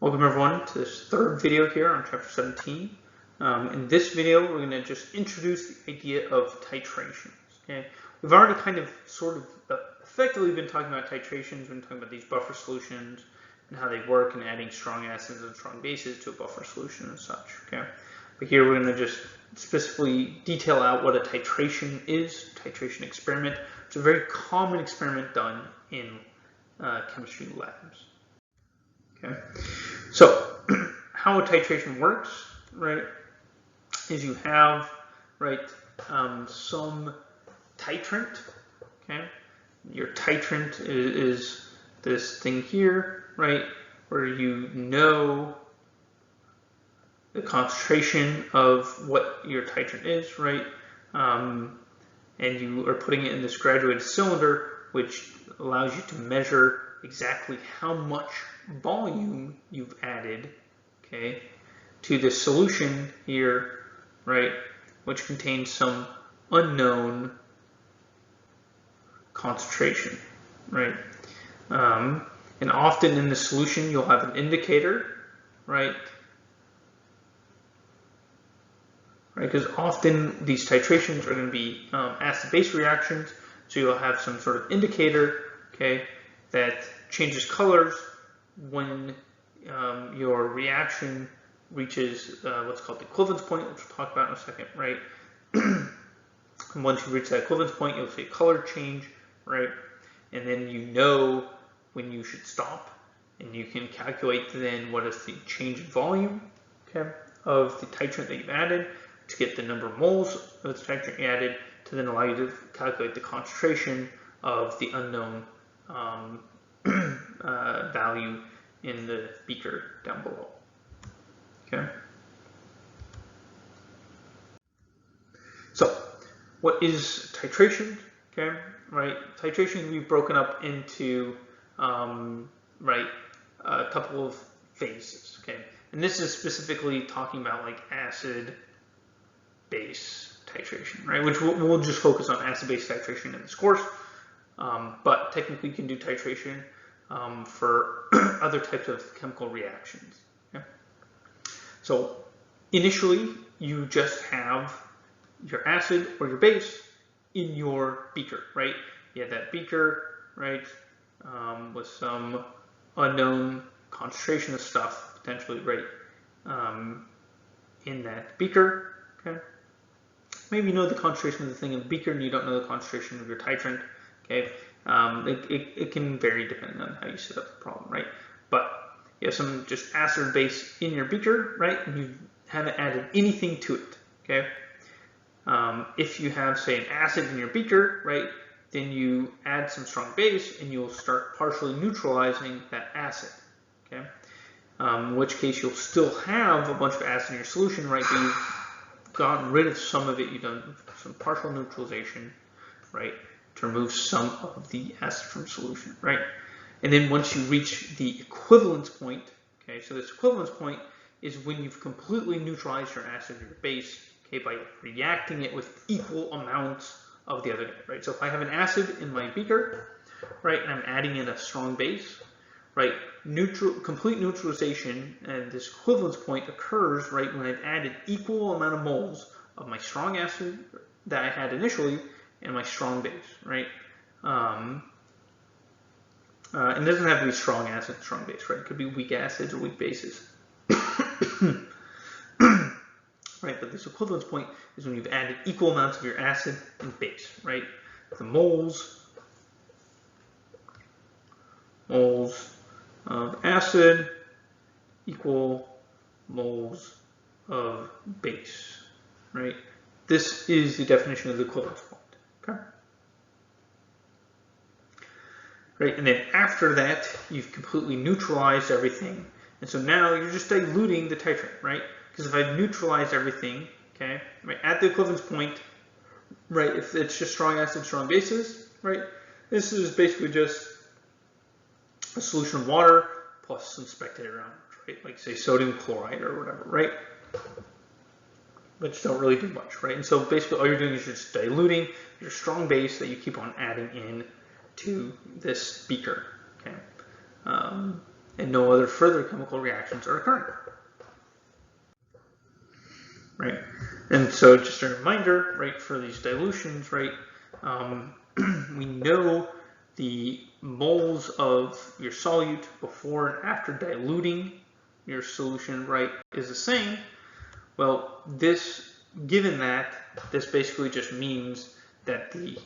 Welcome everyone to this third video here on chapter 17. In this video, we're going to just introduce the idea of titrations. Okay, we've already kind of sort of effectively been talking about titrations. We've been talking about these buffer solutions and how they work and adding strong acids and strong bases to a buffer solution and such. Okay, but here we're going to just specifically detail out what a titration is, titration experiment. It's a very common experiment done in chemistry labs. Okay, so how a titration works, right, is you have, right, some titrant, okay, your titrant is this thing here, right, where you know the concentration of what your titrant is, right, and you are putting it in this graduated cylinder, which allows you to measure exactly how much volume you've added, okay, to the solution here, right, which contains some unknown concentration, right? And often in the solution you'll have an indicator, right? Because often these titrations are going to be acid-base reactions, so you'll have some sort of indicator, okay, that changes colors when your reaction reaches what's called the equivalence point, which we'll talk about in a second, right? And once you reach that equivalence point, you'll see a color change, right? And then you know when you should stop, and you can calculate then what is the change in volume, okay, of the titrant that you've added to get the number of moles of the titrant you added to then allow you to calculate the concentration of the unknown value in the beaker down below. Okay. So, what is titration? Okay, right. Titration we've broken up into right, a couple of phases. Okay, and this is specifically talking about like acid base titration, right? Which we'll just focus on acid base titration in this course. But technically you can do titration for other types of chemical reactions. Okay? So initially you just have your acid or your base in your beaker, right? You have that beaker, right, with some unknown concentration of stuff potentially, right, in that beaker. Okay. Maybe you know the concentration of the thing in the beaker and you don't know the concentration of your titrant. Okay, it can vary depending on how you set up the problem, right? But you have some just acid or base in your beaker, right? And you haven't added anything to it, okay? If you have, say, an acid in your beaker, right, then you add some strong base and you'll start partially neutralizing that acid, okay? In which case you'll still have a bunch of acid in your solution, right? But you've gotten rid of some of it, you've done some partial neutralization, right, to remove some of the acid from solution, right? And then once you reach the equivalence point, okay, so this equivalence point is when you've completely neutralized your acid or your base, okay, by reacting it with equal amounts of the other guy, right? So if I have an acid in my beaker, right, and I'm adding in a strong base, right, complete neutralization and this equivalence point occurs, right, when I've added equal amount of moles of my strong acid that I had initially and my strong base, right? And it doesn't have to be strong acid, strong base, right? It could be weak acids or weak bases. Right, but this equivalence point is when you've added equal amounts of your acid and base, right? The moles of acid equal moles of base, right? This is the definition of the equivalence point, okay? Right, and then after that, you've completely neutralized everything. And so now you're just diluting the titrant, right? Because if I've neutralized everything, okay, right, at the equivalence point, right, if it's just strong acid, strong bases, right, this is basically just a solution of water plus some spectator ions, right, like say sodium chloride or whatever, right, which don't really do much, right? And so basically all you're doing is you're just diluting your strong base that you keep on adding in to this beaker, okay? and no other further chemical reactions are occurring. Right, and so just a reminder, right, for these dilutions, right, we know the moles of your solute before and after diluting your solution, right, is the same. Well, given that, this basically just means that the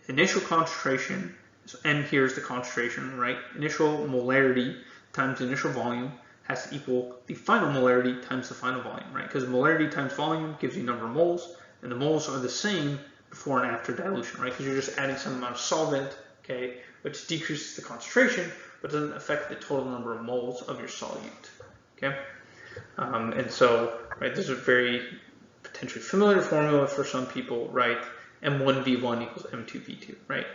initial concentration, so N here is the concentration, right, initial molarity times the initial volume has to equal the final molarity times the final volume, right? Because molarity times volume gives you a number of moles, and the moles are the same before and after dilution, right? Because you're just adding some amount of solvent, okay, which decreases the concentration, but doesn't affect the total number of moles of your solute, okay? And so, right, this is a very potentially familiar formula for some people, right? M1V1 equals M2V2, right?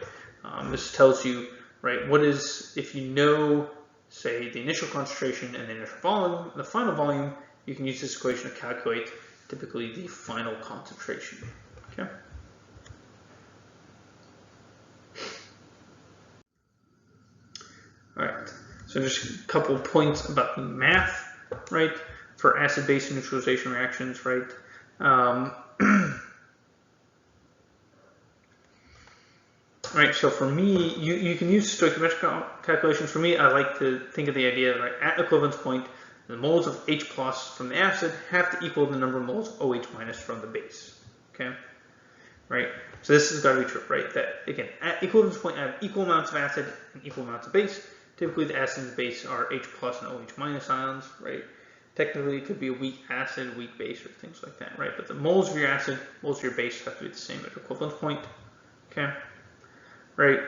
This tells you, right, what is, if you know, say, the initial concentration and the initial volume, the final volume, you can use this equation to calculate typically the final concentration, okay? All right, so just a couple of points about the math, right, for acid-base neutralization reactions, right? Right, so for me, you can use stoichiometric calculations. For me, I like to think of the idea, right, at equivalence point, the moles of H plus from the acid have to equal the number of moles of OH minus from the base, okay? Right, so this has got to be true, right, that, again, at equivalence point, I have equal amounts of acid and equal amounts of base. Typically, the acid and the base are H plus and OH minus ions, right? Technically, it could be a weak acid, weak base, or things like that, right? But the moles of your acid, moles of your base have to be the same at equivalence point, okay? Right,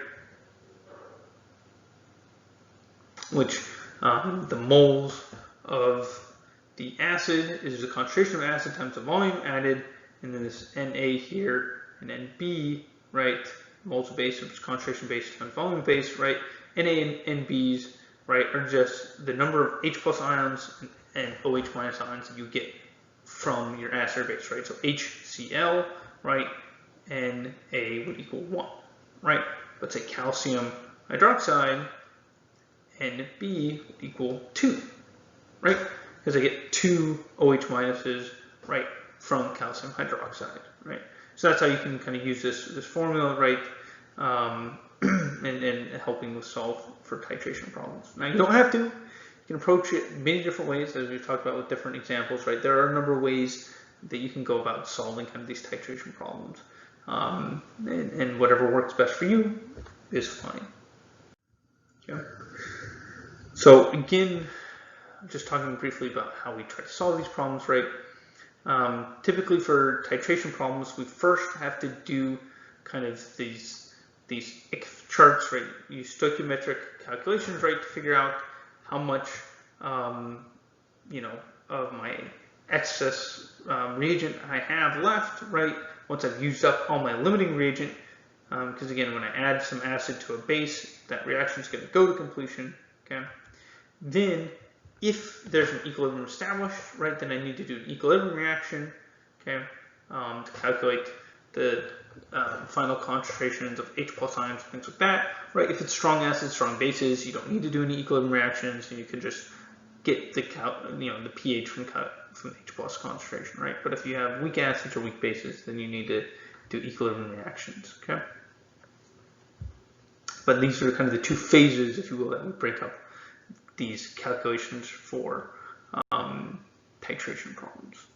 which the moles of the acid is the concentration of acid times the volume added, and then this Na here, and then B, right, moles of base, which is concentration base times volume base, right, Na and B's, right, are just the number of H plus ions and OH minus ions that you get from your acid or base, right, so HCl, right, Na would equal 1, right? Let's say calcium hydroxide, Nb would equal 2, right? Because I get 2 OH minuses, right, from calcium hydroxide, right? So that's how you can kind of use this formula, right, and helping with solve for titration problems. Now, you don't have to. You can approach it many different ways, as we've talked about with different examples, right? There are a number of ways that you can go about solving kind of these titration problems. And whatever works best for you is fine. Okay. So again, just talking briefly about how we try to solve these problems, right? Typically for titration problems, we first have to do kind of these charts, right? Use stoichiometric calculations, right, to figure out how much, you know, of my excess reagent I have left, right? Once I've used up all my limiting reagent, because again, when I add some acid to a base, that reaction is going to go to completion, okay? Then, if there's an equilibrium established, right, then I need to do an equilibrium reaction, okay, to calculate the final concentrations of H plus ions, things like that, right? If it's strong acids, strong bases, you don't need to do any equilibrium reactions, and you can just get the the pH from H plus concentration, right? But if you have weak acids or weak bases, then you need to do equilibrium reactions, okay? But these are kind of the two phases, if you will, that we break up these calculations for titration problems.